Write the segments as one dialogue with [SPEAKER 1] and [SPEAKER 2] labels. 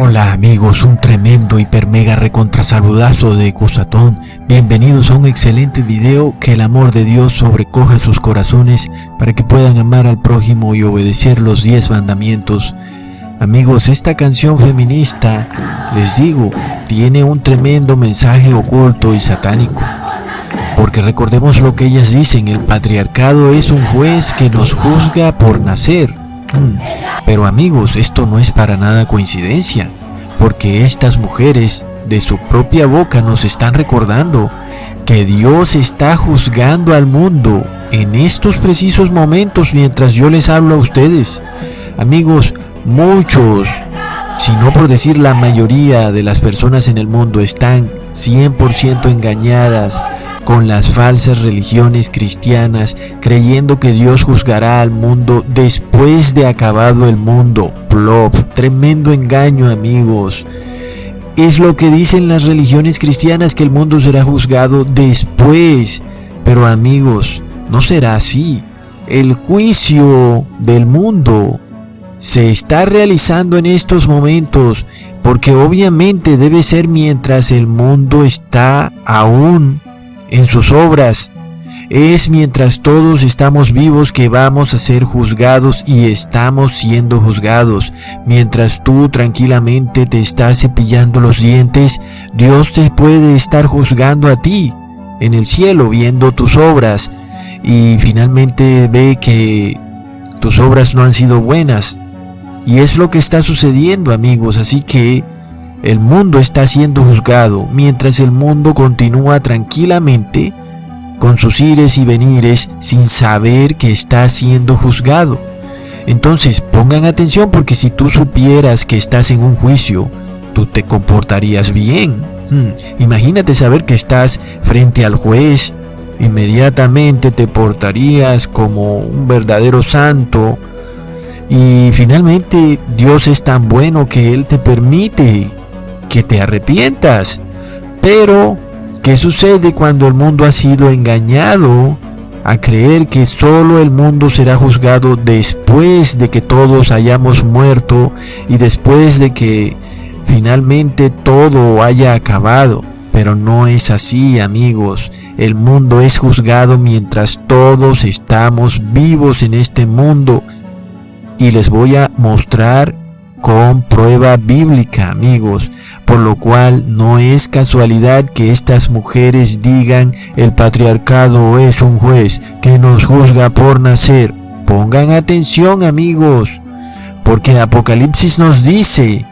[SPEAKER 1] Hola amigos, un tremendo hiper mega recontra saludazo de Cusatón. Bienvenidos a un excelente video. Que el amor de Dios sobrecoja sus corazones para que puedan amar al prójimo y obedecer los 10 mandamientos. Amigos, esta canción feminista, les digo, tiene un tremendo mensaje oculto y satánico. Porque recordemos lo que ellas dicen: el patriarcado es un juez que nos juzga por nacer. Pero amigos, esto no es para nada coincidencia, porque estas mujeres de su propia boca nos están recordando que Dios está juzgando al mundo en estos precisos momentos mientras yo les hablo a ustedes. Amigos, muchos, si no por decir la mayoría de las personas en el mundo están 100% engañadas con las falsas religiones cristianas, creyendo que Dios juzgará al mundo después de acabado el mundo. Plop, tremendo engaño, amigos. Es lo que dicen las religiones cristianas, que el mundo será juzgado después. Pero amigos, no será así. El juicio del mundo se está realizando en estos momentos, porque obviamente debe ser mientras el mundo está aún en sus obras. Es mientras todos estamos vivos que vamos a ser juzgados y estamos siendo juzgados. Mientras tú tranquilamente te estás cepillando los dientes, Dios te puede estar juzgando a ti en el cielo, viendo tus obras, y finalmente ve que tus obras no han sido buenas. Y es lo que está sucediendo, amigos. Así que el mundo está siendo juzgado mientras el mundo continúa tranquilamente con sus ires y venires sin saber que está siendo juzgado. Entonces pongan atención, porque si tú supieras que estás en un juicio, tú te comportarías bien. Imagínate saber que estás frente al juez, inmediatamente te portarías como un verdadero santo. Y finalmente Dios es tan bueno que Él te permite que te arrepientas. Pero ¿qué sucede cuando el mundo ha sido engañado a creer que solo el mundo será juzgado después de que todos hayamos muerto y después de que finalmente todo haya acabado? Pero no es así, amigos. El mundo es juzgado mientras todos estamos vivos en este mundo. Y les voy a mostrar con prueba bíblica, amigos, por lo cual no es casualidad que estas mujeres digan: el patriarcado es un juez que nos juzga por nacer. Pongan atención, amigos, porque Apocalipsis nos dice: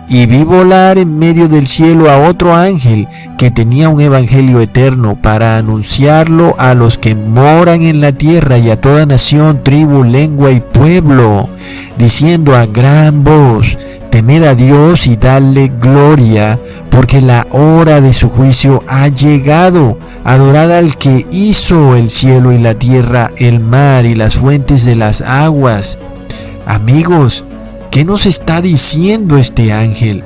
[SPEAKER 1] y vi volar en medio del cielo a otro ángel que tenía un evangelio eterno para anunciarlo a los que moran en la tierra y a toda nación, tribu, lengua y pueblo, diciendo a gran voz: temed a Dios y dadle gloria, porque la hora de su juicio ha llegado. Adorad al que hizo el cielo y la tierra, el mar y las fuentes de las aguas. Amigos, ¿qué nos está diciendo este ángel?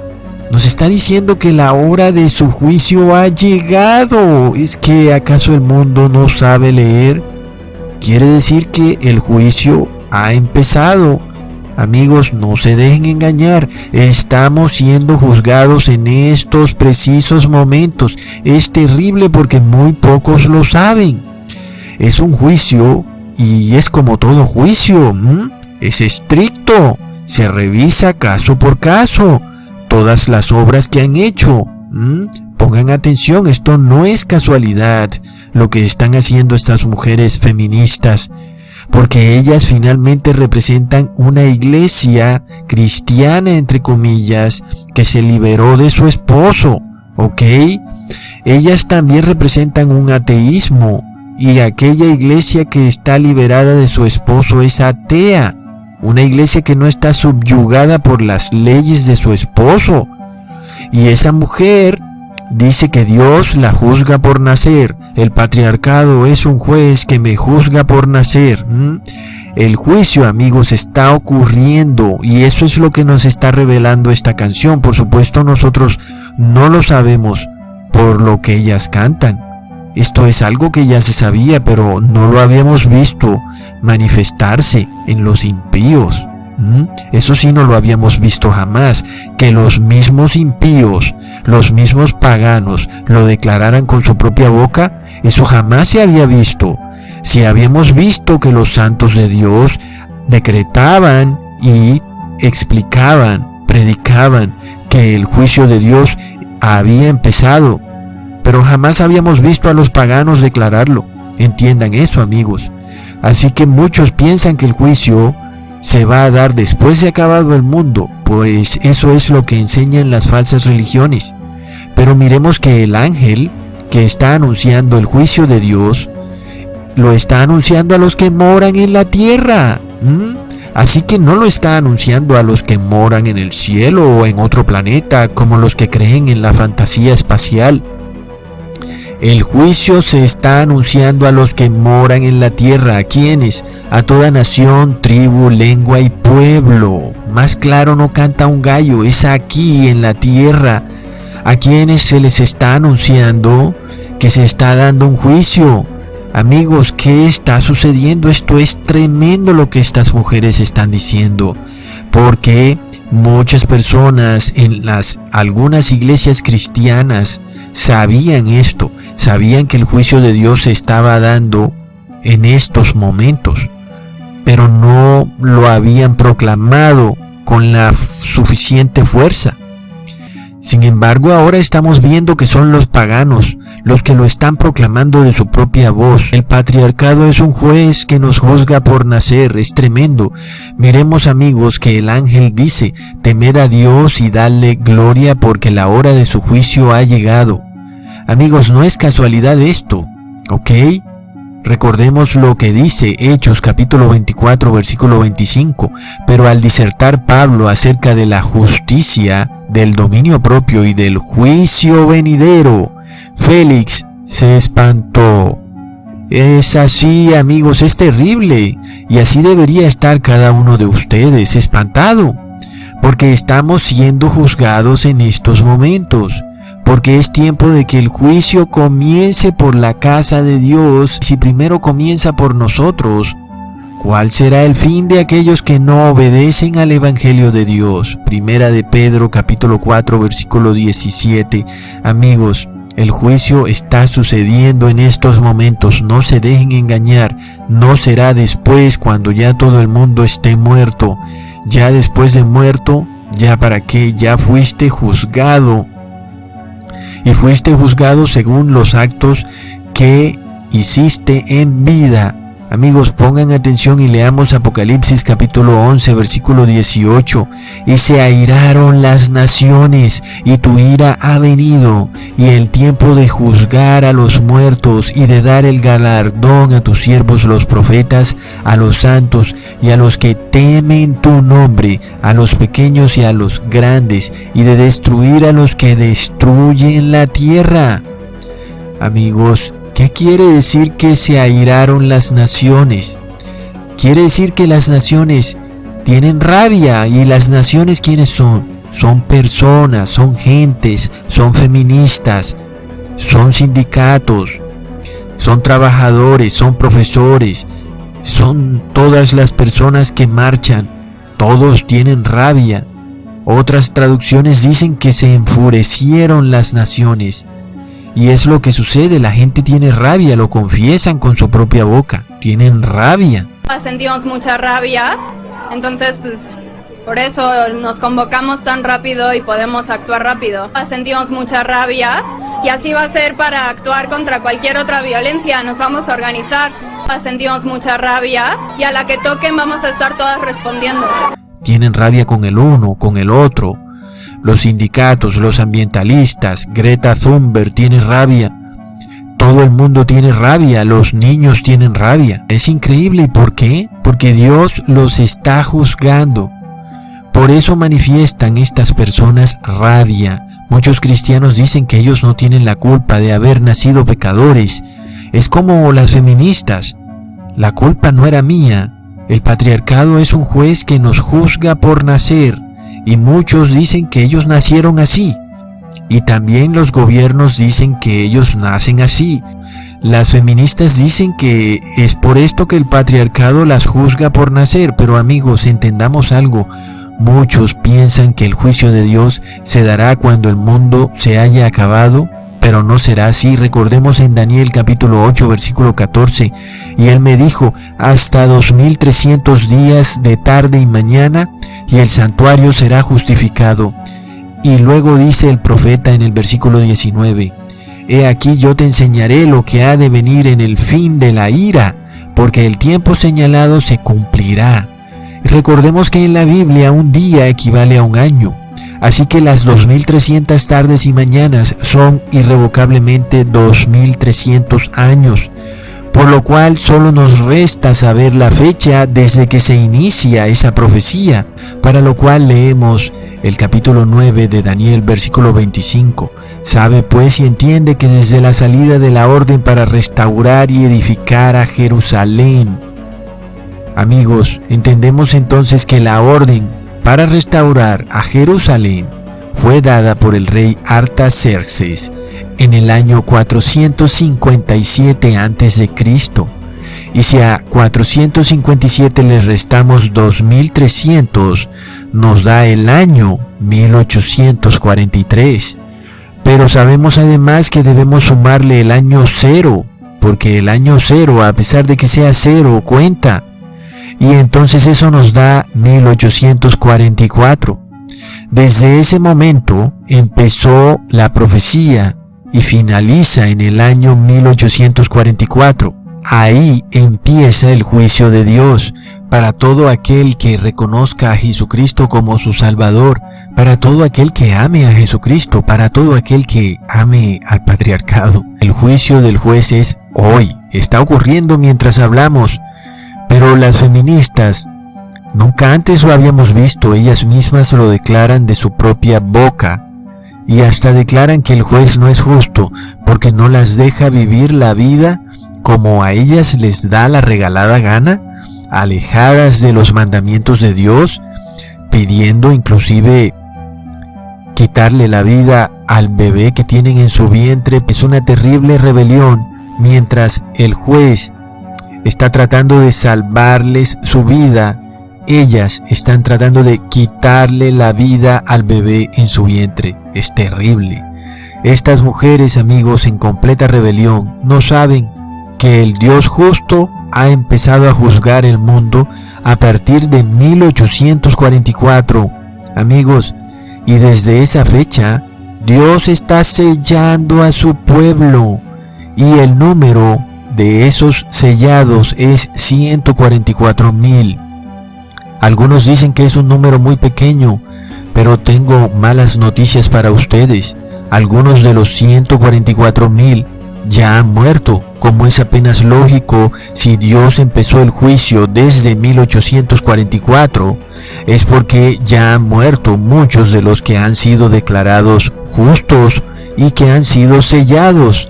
[SPEAKER 1] Nos está diciendo que la hora de su juicio ha llegado. ¿Es que acaso el mundo no sabe leer? Quiere decir que el juicio ha empezado. Amigos, no se dejen engañar. Estamos siendo juzgados en estos precisos momentos. Es terrible porque muy pocos lo saben. Es un juicio, y es como todo juicio. Es estricto. Se revisa caso por caso todas las obras que han hecho. Pongan atención, esto no es casualidad lo que están haciendo estas mujeres feministas, porque ellas finalmente representan una iglesia cristiana, entre comillas, que se liberó de su esposo, ¿ok? Ellas también representan un ateísmo, y aquella iglesia que está liberada de su esposo es atea. Una iglesia que no está subyugada por las leyes de su esposo. Y esa mujer dice que Dios la juzga por nacer. El patriarcado es un juez que me juzga por nacer. El juicio, amigos, está ocurriendo, y eso es lo que nos está revelando esta canción. Por supuesto, nosotros no lo sabemos por lo que ellas cantan. Esto es algo que ya se sabía, pero no lo habíamos visto manifestarse en los impíos. Eso sí no lo habíamos visto jamás, que los mismos impíos, los mismos paganos lo declararan con su propia boca. Eso jamás se había visto. Si habíamos visto que los santos de Dios decretaban y explicaban, predicaban que el juicio de Dios había empezado, pero jamás habíamos visto a los paganos declararlo. Entiendan eso, amigos. Así que muchos piensan que el juicio se va a dar después de acabado el mundo, pues eso es lo que enseñan las falsas religiones. Pero miremos que el ángel que está anunciando el juicio de Dios, lo está anunciando a los que moran en la tierra. Así que no lo está anunciando a los que moran en el cielo o en otro planeta, como los que creen en la fantasía espacial. El juicio se está anunciando a los que moran en la tierra. ¿A quiénes? A toda nación, tribu, lengua y pueblo. Más claro no canta un gallo, es aquí en la tierra. A quienes se les está anunciando que se está dando un juicio. Amigos, ¿qué está sucediendo? Esto es tremendo lo que estas mujeres están diciendo. Porque muchas personas en algunas iglesias cristianas sabían esto, sabían que el juicio de Dios se estaba dando en estos momentos, pero no lo habían proclamado con la suficiente fuerza. Sin embargo, ahora estamos viendo que son los paganos los que lo están proclamando de su propia voz. El patriarcado es un juez que nos juzga por nacer, es tremendo. Miremos, amigos, que el ángel dice: temed a Dios y dadle gloria porque la hora de su juicio ha llegado. Amigos, no es casualidad esto, ¿ok? Recordemos lo que dice Hechos capítulo 24 versículo 25. Pero al disertar Pablo acerca de la justicia, del dominio propio y del juicio venidero, Félix se espantó. Es así, amigos, es terrible, y así debería estar cada uno de ustedes, espantado, porque estamos siendo juzgados en estos momentos, porque es tiempo de que el juicio comience por la casa de Dios. Si primero comienza por nosotros, ¿cuál será el fin de aquellos que no obedecen al Evangelio de Dios? Primera de Pedro capítulo 4 versículo 17. Amigos, el juicio está sucediendo en estos momentos, no se dejen engañar. No será después, cuando ya todo el mundo esté muerto. Ya después de muerto, ¿ya para qué? Ya fuiste juzgado. Y fuiste juzgado según los actos que hiciste en vida. Amigos, pongan atención y leamos Apocalipsis capítulo 11 versículo 18. Y se airaron las naciones, y tu ira ha venido, y el tiempo de juzgar a los muertos y de dar el galardón a tus siervos los profetas, a los santos y a los que temen tu nombre, a los pequeños y a los grandes, y de destruir a los que destruyen la tierra. Amigos, ¿qué quiere decir que se airaron las naciones? Quiere decir que las naciones tienen rabia. ¿Y las naciones quiénes son? Son personas, son gentes, son feministas, son sindicatos, son trabajadores, son profesores, son todas las personas que marchan. Todos tienen rabia. Otras traducciones dicen que se enfurecieron las naciones. Y es lo que sucede, la gente tiene rabia, lo confiesan con su propia boca, tienen rabia.
[SPEAKER 2] Sentimos mucha rabia, entonces pues por eso nos convocamos tan rápido y podemos actuar rápido. Sentimos mucha rabia y así va a ser para actuar contra cualquier otra violencia, nos vamos a organizar. Sentimos mucha rabia y a la que toquen vamos a estar todas respondiendo.
[SPEAKER 1] Tienen rabia con el uno, con el otro. Los sindicatos, los ambientalistas, Greta Thunberg tiene rabia. Todo el mundo tiene rabia, los niños tienen rabia. Es increíble. ¿Y por qué? Porque Dios los está juzgando. Por eso manifiestan estas personas rabia. Muchos cristianos dicen que ellos no tienen la culpa de haber nacido pecadores. Es como las feministas. La culpa no era mía. El patriarcado es un juez que nos juzga por nacer. Y muchos dicen que ellos nacieron así. Y también los gobiernos dicen que ellos nacen así. Las feministas dicen que es por esto que el patriarcado las juzga por nacer, pero amigos, entendamos algo. Muchos piensan que el juicio de Dios se dará cuando el mundo se haya acabado, pero no será así. Recordemos en Daniel capítulo 8 versículo 14, y él me dijo, hasta 2300 días de tarde y mañana, y el santuario será justificado. Y luego dice el profeta en el versículo 19, he aquí yo te enseñaré lo que ha de venir en el fin de la ira, porque el tiempo señalado se cumplirá. Recordemos que en la Biblia un día equivale a un año, así que las 2300 tardes y mañanas son irrevocablemente 2300 años, por lo cual solo nos resta saber la fecha desde que se inicia esa profecía, para lo cual leemos el capítulo 9 de Daniel, versículo 25. Sabe pues y entiende que desde la salida de la orden para restaurar y edificar a Jerusalén. Amigos, entendemos entonces que la orden para restaurar a Jerusalén fue dada por el rey Artaxerxes en el año 457 a.C. Y si a 457 le restamos 2300, nos da el año 1843. Pero sabemos además que debemos sumarle el año 0, porque el año 0, a pesar de que sea 0, cuenta. Y entonces eso nos da 1844. Desde ese momento empezó la profecía y finaliza en el año 1844. Ahí empieza el juicio de Dios para todo aquel que reconozca a Jesucristo como su Salvador, para todo aquel que ame a Jesucristo, para todo aquel que ame al patriarcado. El juicio del juez es hoy, está ocurriendo mientras hablamos, pero las feministas nunca antes lo habíamos visto, ellas mismas lo declaran de su propia boca y hasta declaran que el juez no es justo porque no las deja vivir la vida como a ellas les da la regalada gana, alejadas de los mandamientos de Dios, pidiendo inclusive quitarle la vida al bebé que tienen en su vientre. Es una terrible rebelión, mientras el juez está tratando de salvarles su vida, ellas están tratando de quitarle la vida al bebé en su vientre. Es terrible. Estas mujeres, amigos, en completa rebelión, no saben que el Dios justo ha empezado a juzgar el mundo a partir de 1844, amigos, y desde esa fecha Dios está sellando a su pueblo y el número de esos sellados es 144,000. Algunos dicen que es un número muy pequeño, pero tengo malas noticias para ustedes. Algunos de los 144,000 ya han muerto, como es apenas lógico. Si Dios empezó el juicio desde 1844, es porque ya han muerto muchos de los que han sido declarados justos y que han sido sellados.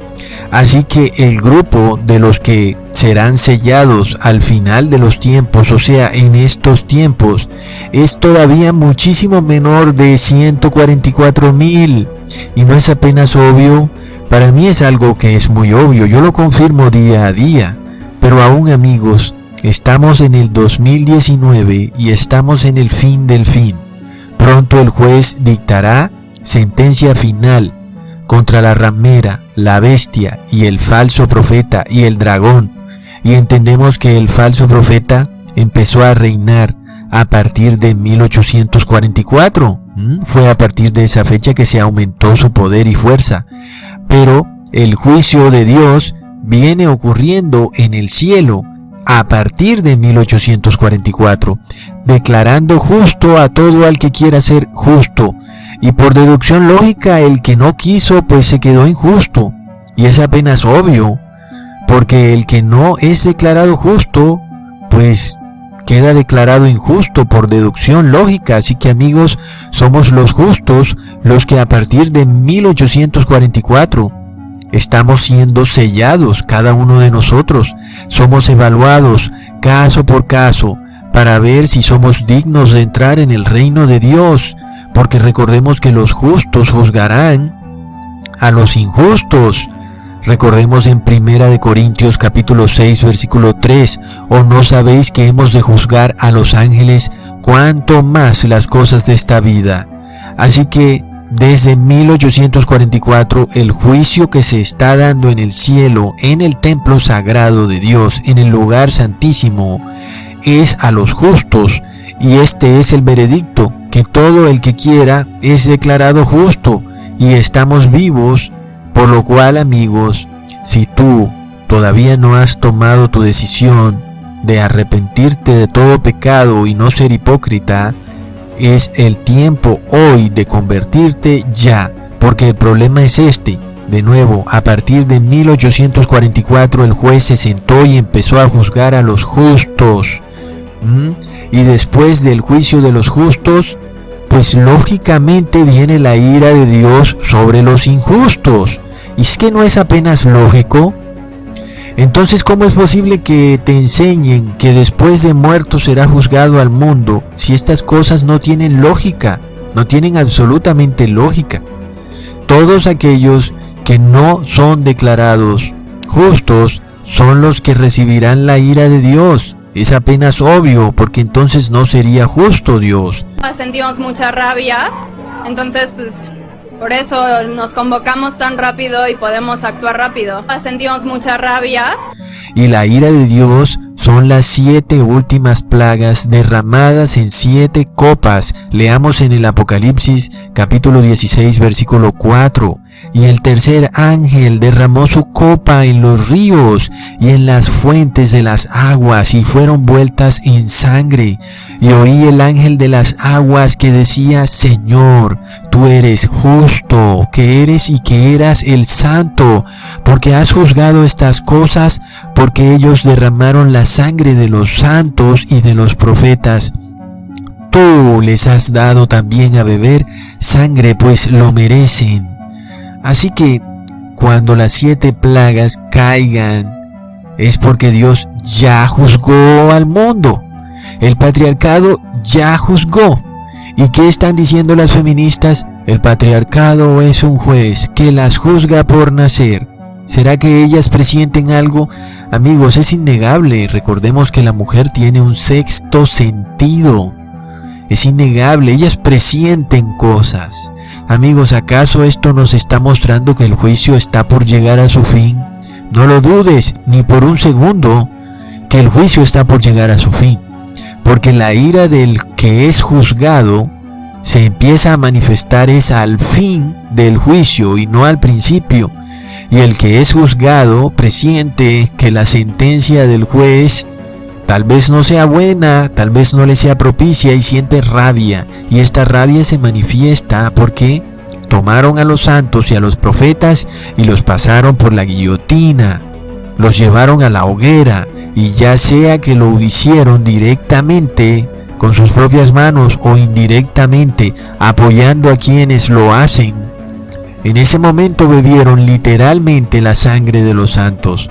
[SPEAKER 1] Así que el grupo de los que serán sellados al final de los tiempos, o sea, en estos tiempos, es todavía muchísimo menor de 144,000. Y no es apenas obvio. Para mí es algo que es muy obvio, yo lo confirmo día a día, pero aún, amigos, estamos en el 2019 y estamos en el fin del fin. Pronto el juez dictará sentencia final contra la ramera, la bestia y el falso profeta y el dragón, y entendemos que el falso profeta empezó a reinar a partir de 1844. Fue a partir de esa fecha que se aumentó su poder y fuerza. Pero el juicio de Dios viene ocurriendo en el cielo a partir de 1844, declarando justo a todo al que quiera ser justo. Y por deducción lógica, el que no quiso, pues se quedó injusto. Y es apenas obvio, porque el que no es declarado justo, pues queda declarado injusto por deducción lógica. Así que, amigos, somos los justos los que a partir de 1844 estamos siendo sellados, cada uno de nosotros. Somos evaluados caso por caso para ver si somos dignos de entrar en el reino de Dios, porque recordemos que los justos juzgarán a los injustos. Recordemos en 1 Corintios capítulo 6 versículo 3, ¿o no sabéis que hemos de juzgar a los ángeles, cuanto más las cosas de esta vida? Así que desde 1844 el juicio que se está dando en el cielo, en el templo sagrado de Dios, en el lugar santísimo, es a los justos, y este es el veredicto, que todo el que quiera es declarado justo, y estamos vivos. Por lo cual, amigos, si tú todavía no has tomado tu decisión de arrepentirte de todo pecado y no ser hipócrita, es el tiempo hoy de convertirte ya, porque el problema es este. De nuevo, a partir de 1844 el juez se sentó y empezó a juzgar a los justos. Y después del juicio de los justos, pues lógicamente viene la ira de Dios sobre los injustos. ¿Y es que no es apenas lógico? Entonces, ¿cómo es posible que te enseñen que después de muerto será juzgado al mundo si estas cosas no tienen lógica? No tienen absolutamente lógica. Todos aquellos que no son declarados justos son los que recibirán la ira de Dios. Es apenas obvio, porque entonces no sería justo Dios.
[SPEAKER 2] Sentimos mucha rabia, entonces pues por eso nos convocamos tan rápido y podemos actuar rápido. Sentimos mucha rabia.
[SPEAKER 1] Y la ira de Dios son las 7 últimas plagas derramadas en 7 copas. Leamos en el Apocalipsis capítulo 16 versículo 4. Y el tercer ángel derramó su copa en los ríos y en las fuentes de las aguas, y fueron vueltas en sangre. Y oí el ángel de las aguas que decía: Señor, tú eres justo, que eres y que eras el santo, porque has juzgado estas cosas, porque ellos derramaron la sangre de los santos y de los profetas. Tú les has dado también a beber sangre, pues lo merecen. Así que cuando las 7 plagas caigan, es porque Dios ya juzgó al mundo. El patriarcado ya juzgó. ¿Y qué están diciendo las feministas? El patriarcado es un juez que las juzga por nacer. ¿Será que ellas presienten algo? Amigos, es innegable. Recordemos que la mujer tiene un sexto sentido. Es innegable, ellas presienten cosas. Amigos, ¿acaso esto nos está mostrando que el juicio está por llegar a su fin? No lo dudes ni por un segundo que el juicio está por llegar a su fin, porque la ira del que es juzgado se empieza a manifestar es al fin del juicio y no al principio. Y el que es juzgado presiente que la sentencia del juez tal vez no sea buena, tal vez no le sea propicia, y siente rabia. Y esta rabia se manifiesta porque tomaron a los santos y a los profetas y los pasaron por la guillotina, los llevaron a la hoguera, y ya sea que lo hicieron directamente con sus propias manos o indirectamente apoyando a quienes lo hacen, en ese momento bebieron literalmente la sangre de los santos,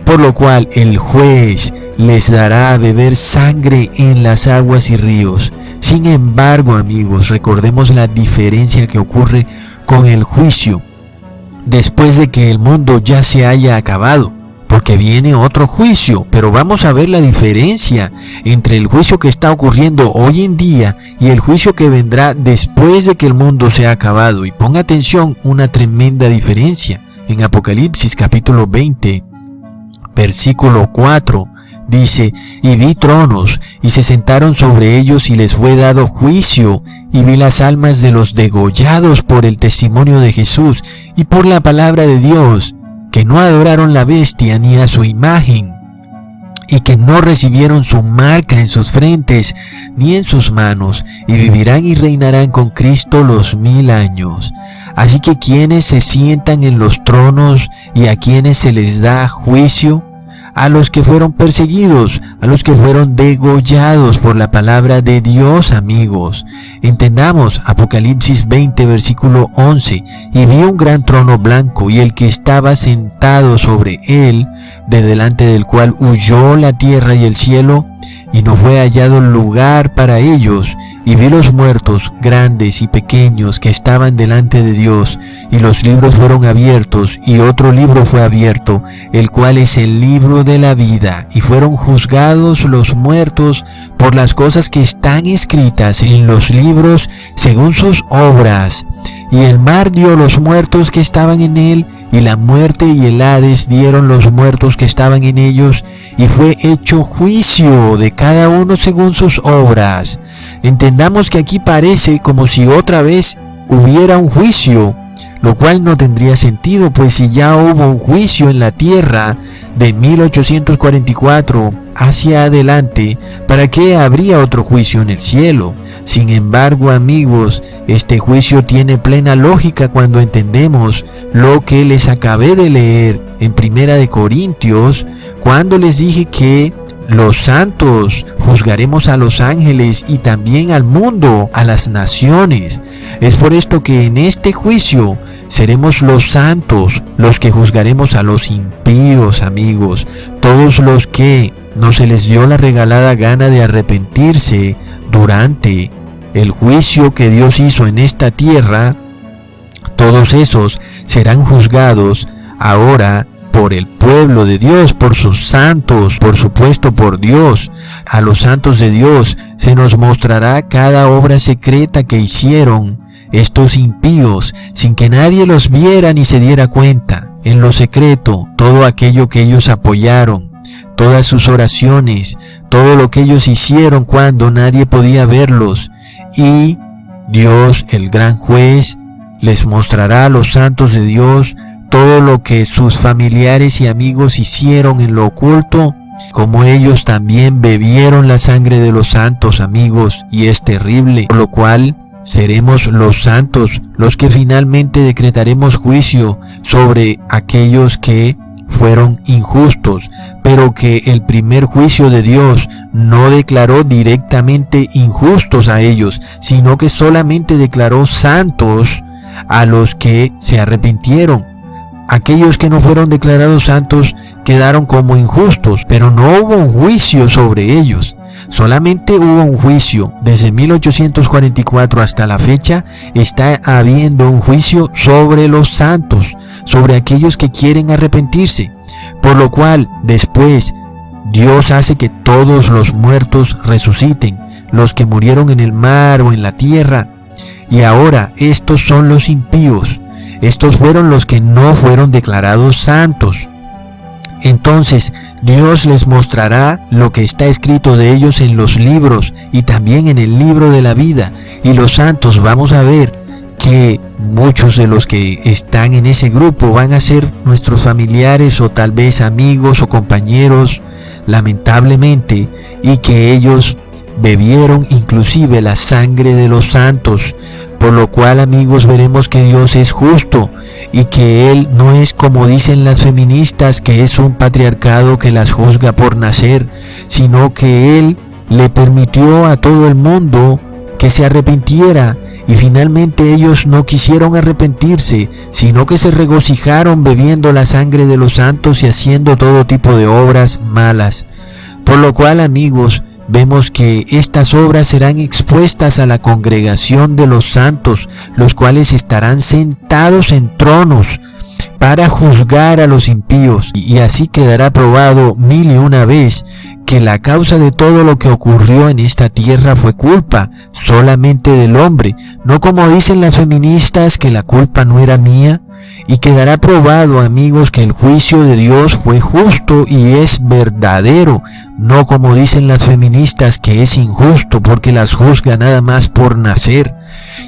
[SPEAKER 1] por lo cual el juez les dará a beber sangre en las aguas y ríos. Sin embargo, amigos, recordemos la diferencia que ocurre con el juicio después de que el mundo ya se haya acabado, porque viene otro juicio. Pero vamos a ver la diferencia entre el juicio que está ocurriendo hoy en día y el juicio que vendrá después de que el mundo se ha acabado. Y ponga atención, una tremenda diferencia. En Apocalipsis capítulo 20, versículo 4, dice: y vi tronos, y se sentaron sobre ellos, y les fue dado juicio, y vi las almas de los degollados por el testimonio de Jesús y por la palabra de Dios, que no adoraron la bestia ni a su imagen, y que no recibieron su marca en sus frentes ni en sus manos, y vivirán y reinarán con Cristo los 1000 años. Así que quienes se sientan en los tronos y a quienes se les da juicio, a los que fueron perseguidos, a los que fueron degollados por la palabra de Dios, amigos. Entendamos Apocalipsis 20, versículo 11. Y vi un gran trono blanco, y el que estaba sentado sobre él, de delante del cual huyó la tierra y el cielo, y no fue hallado lugar para ellos. y vi los muertos, grandes y pequeños, que estaban delante de Dios, y los libros fueron abiertos, y otro libro fue abierto, el cual es el libro de la vida, y fueron juzgados los muertos por las cosas que están escritas en los libros según sus obras. Y el mar dio los muertos que estaban en él, y la muerte y el Hades dieron los muertos que estaban en ellos, y fue hecho juicio de cada uno según sus obras. Entendamos que aquí parece como si otra vez hubiera un juicio, lo cual no tendría sentido, pues si ya hubo un juicio en la tierra de 1844 hacia adelante, ¿para qué habría otro juicio en el cielo? Sin embargo, amigos, este juicio tiene plena lógica cuando entendemos lo que les acabé de leer en Primera de Corintios, cuando les dije que los santos juzgaremos a los ángeles y también al mundo, a las naciones. Es por esto que en este juicio seremos los santos los que juzgaremos a los impíos, amigos. Todos los que no se les dio la regalada gana de arrepentirse durante el juicio que Dios hizo en esta tierra, todos esos serán juzgados ahora por el pueblo de Dios, por sus santos, por supuesto por Dios. A los santos de Dios se nos mostrará cada obra secreta que hicieron estos impíos, sin que nadie los viera ni se diera cuenta. En lo secreto, todo aquello que ellos apoyaron, todas sus oraciones, todo lo que ellos hicieron cuando nadie podía verlos. Y Dios, el gran juez, les mostrará a los santos de Dios todo lo que sus familiares y amigos hicieron en lo oculto, como ellos también bebieron la sangre de los santos, amigos, y es terrible, por lo cual seremos los santos los que finalmente decretaremos juicio sobre aquellos que fueron injustos, pero que el primer juicio de Dios no declaró directamente injustos a ellos, sino que solamente declaró santos a los que se arrepintieron. Aquellos que no fueron declarados santos quedaron como injustos, pero no hubo un juicio sobre ellos. Solamente hubo un juicio. Desde 1844 hasta la fecha está habiendo un juicio sobre los santos, sobre aquellos que quieren arrepentirse. Por lo cual, después, Dios hace que todos los muertos resuciten, los que murieron en el mar o en la tierra. Y ahora, estos son los impíos. Estos fueron los que no fueron declarados santos. Entonces Dios les mostrará lo que está escrito de ellos en los libros y también en el libro de la vida. Y los santos, vamos a ver que muchos de los que están en ese grupo van a ser nuestros familiares o tal vez amigos o compañeros, lamentablemente, y que ellos bebieron inclusive la sangre de los santos. Por lo cual, amigos, veremos que Dios es justo y que Él no es como dicen las feministas, que es un patriarcado que las juzga por nacer, sino que Él le permitió a todo el mundo que se arrepintiera, y finalmente ellos no quisieron arrepentirse, sino que se regocijaron bebiendo la sangre de los santos y haciendo todo tipo de obras malas. Por lo cual, amigos, vemos que estas obras serán expuestas a la congregación de los santos, los cuales estarán sentados en tronos para juzgar a los impíos, y así quedará probado 1001 vez que la causa de todo lo que ocurrió en esta tierra fue culpa solamente del hombre, no como dicen las feministas que la culpa no era mía. Y quedará probado, amigos, que el juicio de Dios fue justo y es verdadero, no como dicen las feministas que es injusto porque las juzga nada más por nacer.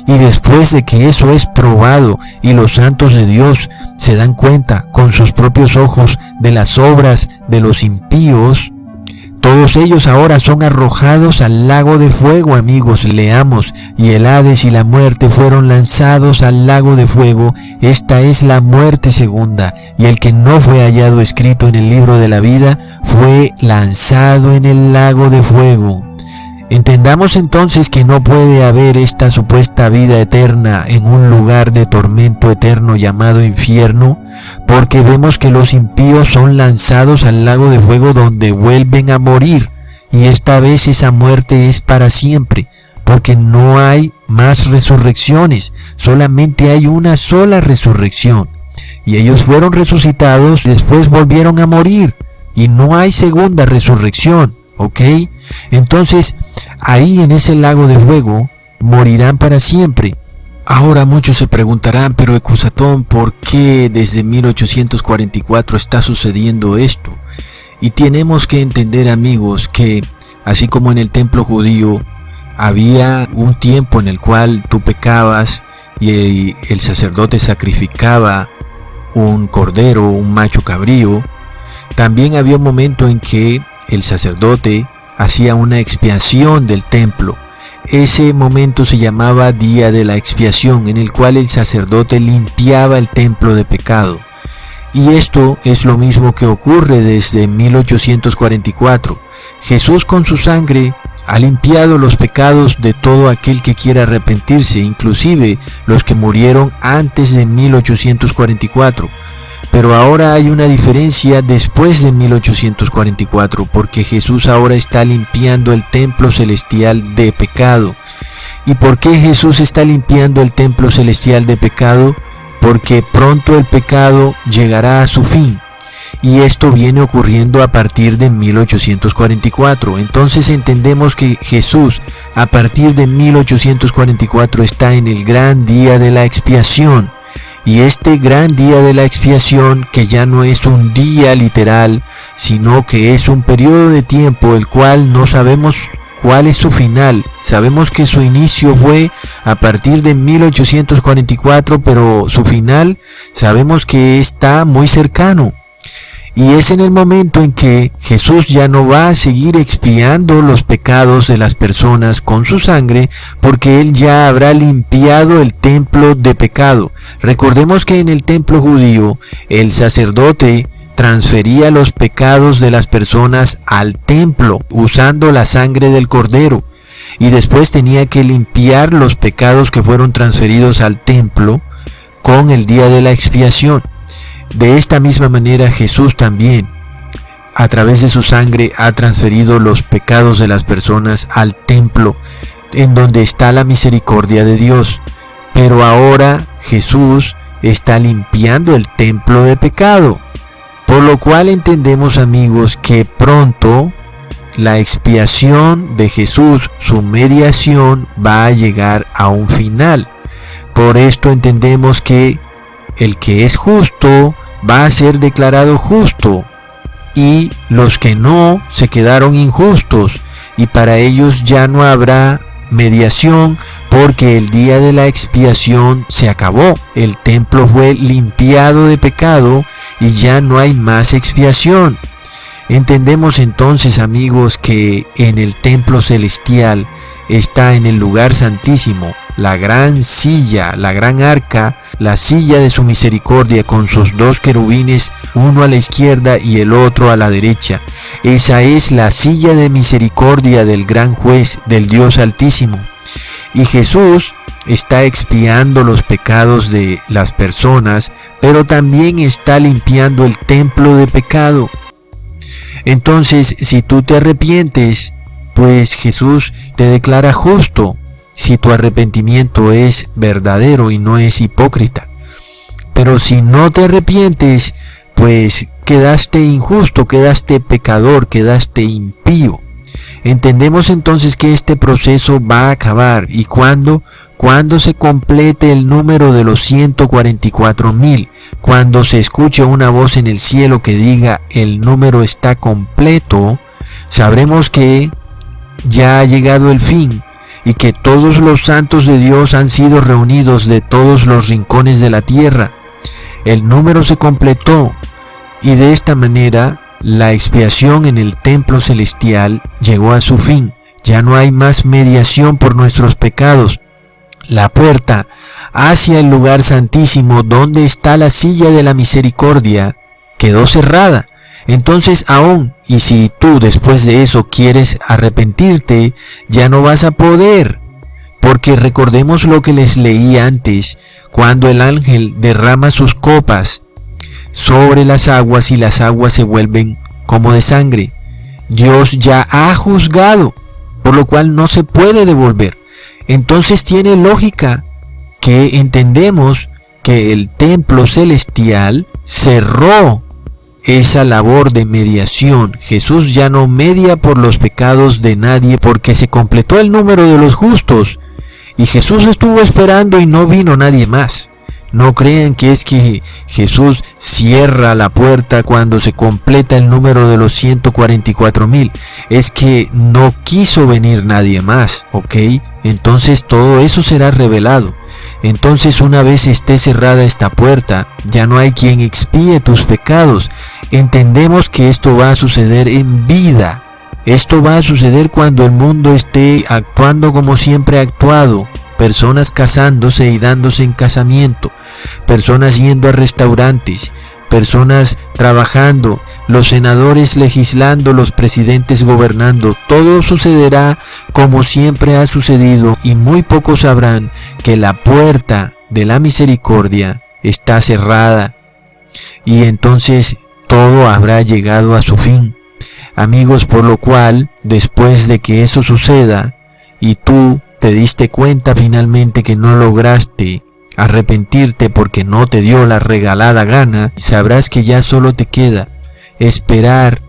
[SPEAKER 1] Y después de que eso es probado y los santos de Dios se dan cuenta con sus propios ojos de las obras de los impíos, todos ellos ahora son arrojados al lago de fuego, amigos. Leamos: y el Hades y la muerte fueron lanzados al lago de fuego. Esta es la muerte segunda, y el que no fue hallado escrito en el libro de la vida fue lanzado en el lago de fuego. Entendamos entonces que no puede haber esta supuesta vida eterna en un lugar de tormento eterno llamado infierno, porque vemos que los impíos son lanzados al lago de fuego donde vuelven a morir, y esta vez esa muerte es para siempre. porque no hay más resurrecciones, solamente hay una sola resurrección. Y ellos fueron resucitados y después volvieron a morir, y no hay segunda resurrección, ¿ok? Entonces, ahí en ese lago de fuego, morirán para siempre. Ahora muchos se preguntarán, pero Ecusatón, ¿por qué desde 1844 está sucediendo esto? Y tenemos que entender, amigos, que así como en el templo judío había un tiempo en el cual tú pecabas y el sacerdote sacrificaba un cordero, un macho cabrío, también había un momento en que el sacerdote hacía una expiación del templo. Ese momento se llamaba Día de la Expiación, en el cual el sacerdote limpiaba el templo de pecado. Y esto es lo mismo que ocurre desde 1844. Jesús con su sangre ha limpiado los pecados de todo aquel que quiera arrepentirse, inclusive los que murieron antes de 1844. Pero ahora hay una diferencia después de 1844, porque Jesús ahora está limpiando el templo celestial de pecado. ¿Y por qué Jesús está limpiando el templo celestial de pecado? Porque pronto el pecado llegará a su fin. Y esto viene ocurriendo a partir de 1844. Entonces entendemos que Jesús a partir de 1844 está en el gran día de la expiación. Y este gran día de la expiación, que ya no es un día literal, sino que es un periodo de tiempo el cual no sabemos cuál es su final. Sabemos que su inicio fue a partir de 1844, pero su final sabemos que está muy cercano. Y es en el momento en que Jesús ya no va a seguir expiando los pecados de las personas con su sangre, porque Él ya habrá limpiado el templo de pecado. Recordemos que en el templo judío, el sacerdote transfería los pecados de las personas al templo, usando la sangre del cordero. Y después tenía que limpiar los pecados que fueron transferidos al templo con el día de la expiación. De esta misma manera Jesús también, a través de su sangre, ha transferido los pecados de las personas al templo, en donde está la misericordia de Dios. Pero ahora Jesús está limpiando el templo de pecado. Por lo cual entendemos, amigos, que pronto la expiación de Jesús, su mediación, va a llegar a un final. Por esto entendemos que el que es justo va a ser declarado justo, y los que no se quedaron injustos, y para ellos ya no habrá mediación, porque el día de la expiación se acabó. El templo fue limpiado de pecado y ya no hay más expiación. Entendemos entonces, amigos, que en el templo celestial está en el lugar santísimo la gran silla, la gran arca, la silla de su misericordia, con sus dos querubines, uno a la izquierda y el otro a la derecha. Esa es la silla de misericordia del gran juez, del Dios Altísimo. Y Jesús está expiando los pecados de las personas, pero también está limpiando el templo de pecado. Entonces, si tú te arrepientes, pues Jesús te declara justo, si tu arrepentimiento es verdadero y no es hipócrita. Pero si no te arrepientes, pues quedaste injusto, quedaste pecador, quedaste impío. Entendemos entonces que este proceso va a acabar. ¿Y cuándo? Cuando se complete el número de los 144,000, cuando se escuche una voz en el cielo que diga el número está completo, sabremos que ya ha llegado el fin y que todos los santos de Dios han sido reunidos de todos los rincones de la tierra. El número se completó y de esta manera la expiación en el templo celestial llegó a su fin. Ya no hay más mediación por nuestros pecados. La puerta hacia el lugar santísimo, donde está la silla de la misericordia, quedó cerrada. Entonces aún, y si tú después de eso quieres arrepentirte, ya no vas a poder. Porque recordemos lo que les leí antes, cuando el ángel derrama sus copas sobre las aguas y las aguas se vuelven como de sangre. Dios ya ha juzgado, por lo cual no se puede devolver. Entonces tiene lógica que entendemos que el templo celestial cerró esa labor de mediación. Jesús ya no media por los pecados de nadie porque se completó el número de los justos. Y Jesús estuvo esperando y no vino nadie más. No crean que es que Jesús cierra la puerta cuando se completa el número de los 144,000. Es que no quiso venir nadie más, ¿ok? Entonces todo eso será revelado. Entonces una vez esté cerrada esta puerta, ya no hay quien expíe tus pecados. Entendemos que esto va a suceder en vida. Esto va a suceder cuando el mundo esté actuando como siempre ha actuado. Personas casándose y dándose en casamiento, personas yendo a restaurantes, personas trabajando, los senadores legislando, los presidentes gobernando. Todo sucederá como siempre ha sucedido y muy pocos sabrán que la puerta de la misericordia está cerrada y entonces todo habrá llegado a su fin. Amigos, por lo cual, después de que eso suceda y tú te diste cuenta finalmente que no lograste arrepentirte porque no te dio la regalada gana, sabrás que ya solo te queda esperar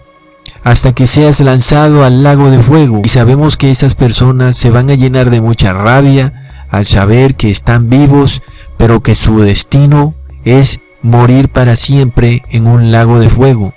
[SPEAKER 1] hasta que seas lanzado al lago de fuego. Y sabemos que esas personas se van a llenar de mucha rabia al saber que están vivos, pero que su destino es morir para siempre en un lago de fuego.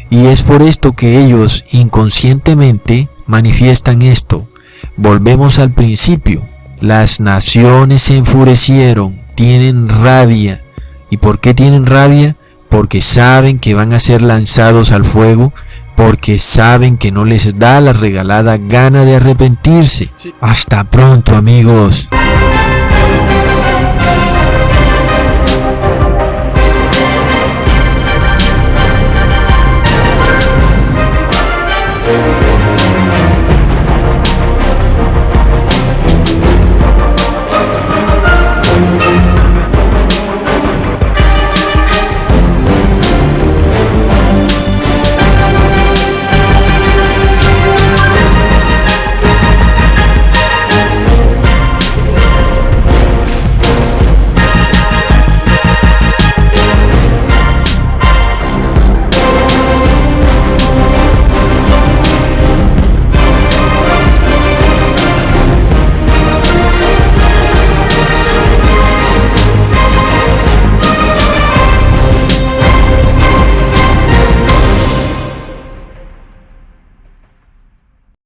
[SPEAKER 1] Y es por esto que ellos inconscientemente manifiestan esto. Volvemos al principio. Las naciones se enfurecieron, tienen rabia. ¿Y por qué tienen rabia? Porque saben que van a ser lanzados al fuego, porque saben que no les da la regalada gana de arrepentirse. Hasta pronto, amigos.